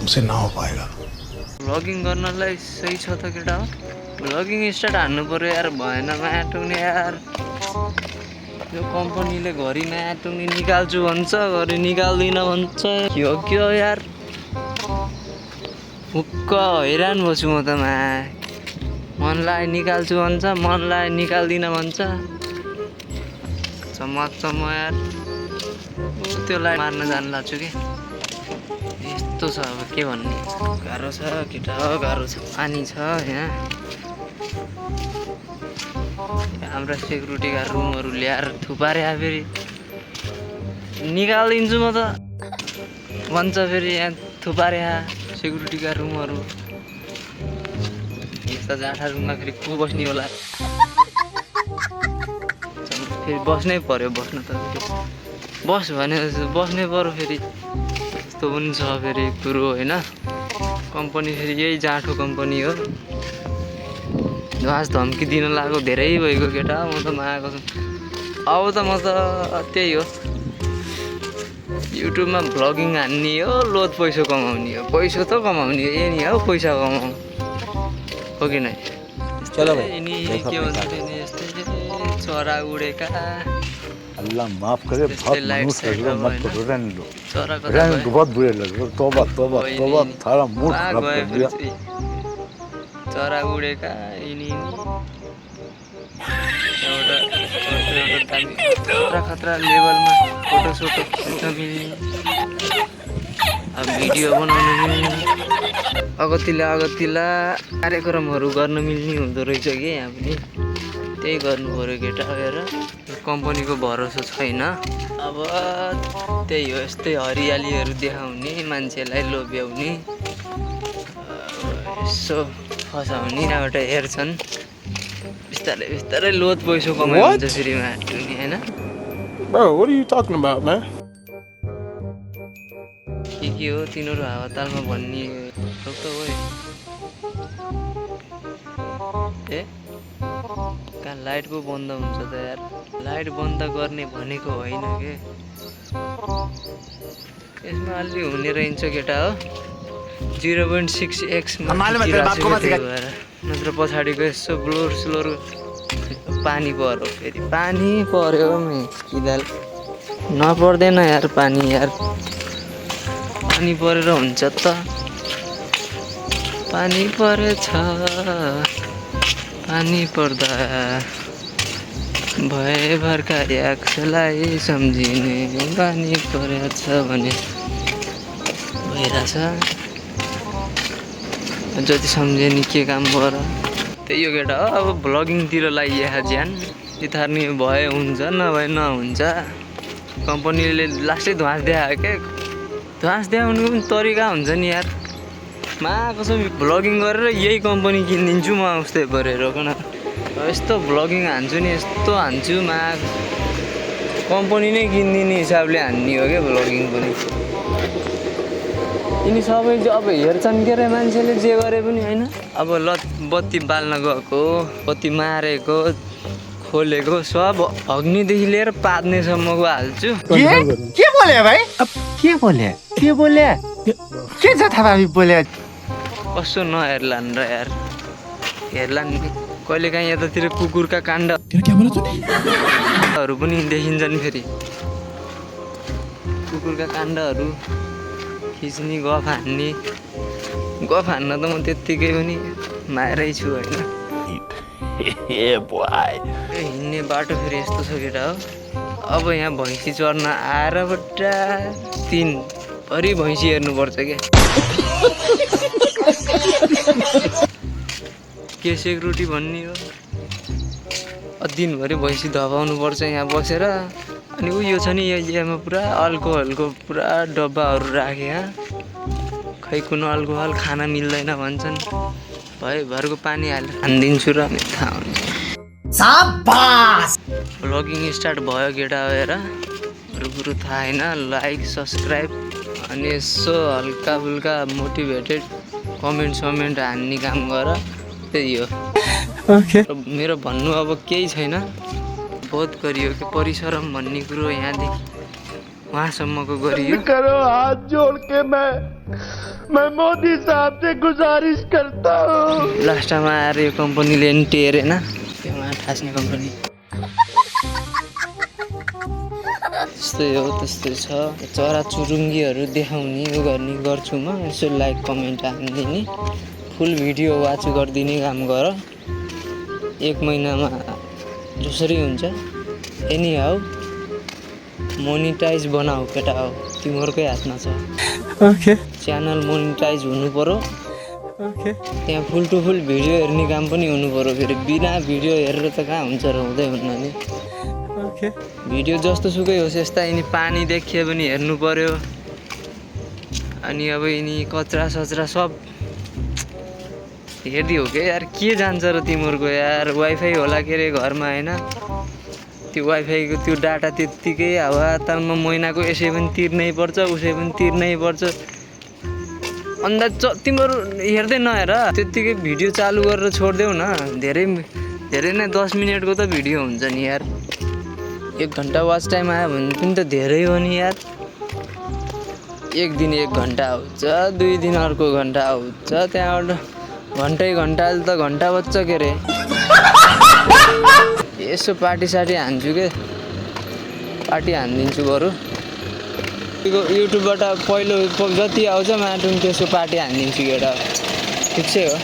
तुमसे ना हो पाएगा। ब्लगिङ गर्नलाई सही छ त केटा हो ब्लगिङ स्टार्ट हान्नु पर्यो यार भएन माटुने यार यो कम्पनीले घरि माटुने निकाल्छु भन्छ घरि निकाल्दिन भन्छ के हो यार हुक्क हैरान बस्छु म त मनलाई निकाल्छु भन्छ मनलाई निकाल्दिन भन्छ चम्म यार त्यसलाई मार्न जान लाग्छु कि यस्तो छ अब के भन्ने गाह्रो छ केटा हो गाह्रो छ पानी छ यहाँ हाम्रा सेक्युरिटीका रुमहरू ल्याएर थुपारे फेरि निकालिदिन्छु म त भन्छ फेरि यहाँ थुपारे सेक्युरिटीका रुमहरू यस्ता जाठा रुममा फेरि को बस्ने होला फेरि बस्नै पर्यो बस्न त बस भने बस्नै पर्यो फेरि यस्तो पनि छ फेरि कुरो होइन कम्पनी फेरि यही जाठो कम्पनी हो घाँस धम्की दिन लागेको धेरै भएको केटा म त मागेको छु अब त म त त्यही हो युट्युबमा भ्लगिङ हान्ने हो लोड पैसा कमाउने हो पैसा त कमाउने हो यही हो पैसा कमाउनु हो कि नै चलो भाइ यिनी के भन्छ नि यस्तै चरा उडेका अल्लाह माफ करे बहुत मनुष्य लग रहा मत करो रहने दो चराको रहने दो बहुत बुरे लग रहे तौबा तौबा तौबा थारा मूड खराब कर दिया चरा उडेका यिनी एउटा खतरा लेभलमा फोटो सोटो खिच्न मिल्ने अब भिडियो बनाउनु मिल्ने अगतिला कार्यक्रमहरू गर्न मिल्ने हुँदो रहेछ कि यहाँ पनि त्यही गर्नु पऱ्यो केटा हेर कम्पनीको भरोसा छैन अब त्यही हो यस्तै हरियालीहरू देखाउने मान्छेलाई लोभ्याउने यसो फसाउने यहाँबाट हेर्छन् बिस्तारै बिस्तारै लोड पैसा कमाइन्छ फेरि माटुनी होइन Bro, what are you talking about, man? के हो तिनीहरू हावातालमा भन्ने हो त हो ए कहाँ लाइट पो बन्द हुन्छ त यार लाइट बन्द गर्ने भनेको होइन के यसमा अलि हुने रहेछ केटा हो 0.6x नत्र पछाडिको यसो ब्लोर स्लोर पानी पर्यो फेरि पानी पर्यो किदाल नपर्दैन यार पानी परेर हुन्छ त पानी परेछ पानी पर्दा भए भर्का याक्सलाई सम्झिने पानी परेछ भने भइरहेछ जति सम्झे नि के काम गर त्यही हो केटा हो अब भ्लगिङतिर लागिएको ज्यान चितार्ने भए हुन्छ नभए नहुन्छ कम्पनीले लास्टै ध्वास देखायो क्या ध्वास देखाउनुको पनि तरिका हुन्छ नि यार कसम भ्लगिङ गरेर यही कम्पनी किनिदिन्छु म उस्तै गरेर यस्तो भ्लगिङ हान्छु नि यस्तो हान्छु कम्पनी नै किनिदिने हिसाबले हान्ने हो क्या भ्लगिङ पनि यिनी सबै चाहिँ अब हेर्छन् के अरे मान्छेले जे गरे पनि होइन अब बत्ती बाल्न गएको बत्ती मारेको खोलेको सब अग्निदेखि लिएर पात्नेसम्मको हाल्छु के बोले भाइ के बोले के जथाभावी बोले कस्तो नहेर्लान् र यार हेर्लान् कहिले काहीँ यतातिर कुकुरका काण्डहरू पनि देखिन्छन् फेरि कुकुरका काण्डहरू खिच्ने गफ हान्न त म त्यत्तिकै पनि मारै छु होइन हिँड्ने बाटो फेरि यस्तो छ केटा हो अब यहाँ भैँसी चर्न आएर बट्टा 3 भरि भैँसी हेर्नुपर्छ क्या के सेक्युरिटी भन्ने हो दिनभरि भैँसी धपाउनु पर्छ यहाँ बसेर अनि उयो छ नि यहाँ पुरा अल्कोहलको पुरा डब्बाहरू राखे खै कुन अल्कोहल खान मिल्दैन भन्छन् भरको पानी हालेर खानिदिन्छु र थाहा हुन्छ भ्लगिङ स्टार्ट भयो केटा हेर अरू कुरो थाहा छैन लाइक सब्सक्राइब अनि यसो हल्का फुल्का मोटिभेटेड कमेन्ट हान्ने काम गर त्यही हो मेरो भन्नु अब केही छैन बहुत गरियो कि परिश्रम भन्ने कुरो यहाँदेखि वहाँसम्मको गरियो। करो हाथ जोड़ के मैं मोदी साहब से गुजारिश करता हूँ। लास्टमा आएर यो कम्पनीले नि टेरेन, त्यो ठास्ने कम्पनी। त्यस्तै हो, त्यस्तै छ। चरा चुरुङ्गीहरू देखाउने उ गर्ने गर्छु म। यसो लाइक कमेन्ट हानिदिने, फुल भिडियो वाच गरिदिने काम गर। 1 महिनामा जसरी हुन्छ। एनी हाउ मोनिटाइज बनाऊ केटा हो, तिमीहरूकै हातमा छ। ओके च्यानल मोनिटाइज हुनु पर्यो। त्यहाँ फुल टु फुल भिडियो हेर्ने काम पनि हुनु पर्यो। फेरि बिना भिडियो हेरेर त कहाँ हुन्छ र, हुँदै हुन्न नि। भिडियो जस्तो सुकै होस्, यस्ता यिनी पानी देखियो भने हेर्नु पर्यो। अनि अब यिनी कचरा सचरा सब हेरिदियो के यार, के जान्छ र तिमीहरूको यार। वाइफाई होला के अरे घरमा होइन, त्यो वाइफाईको त्यो डाटा त्यत्तिकै हावातालमा महिनाको यसै पनि तिर्नै पर्छ, उसै पनि तिर्नै पर्छ। अन्दाज तिमीहरू हेर्दै नहेर, त्यत्तिकै भिडियो चालु गरेर छोडिदेऊ न। धेरै नै 10 मिनटको त भिडियो हुन्छ नि यार। 1 घन्टा वाच टाइम आयो भने पनि त धेरै हो नि यार। 1 दिन 1 घन्टा आउँछ, 2 दिन अर्को घन्टा आउँछ, त्यहाँबाट घन्टा अहिले त घन्टा बज्छ के अरे। यसो पार्टी साटी हान्छु के, पार्टी हानिदिन्छु बरु। युट्युबबाट पहिलो जति आउँछ माटुङ त्यसको पार्टी हानिदिन्छु केटा। ठिक छै हो।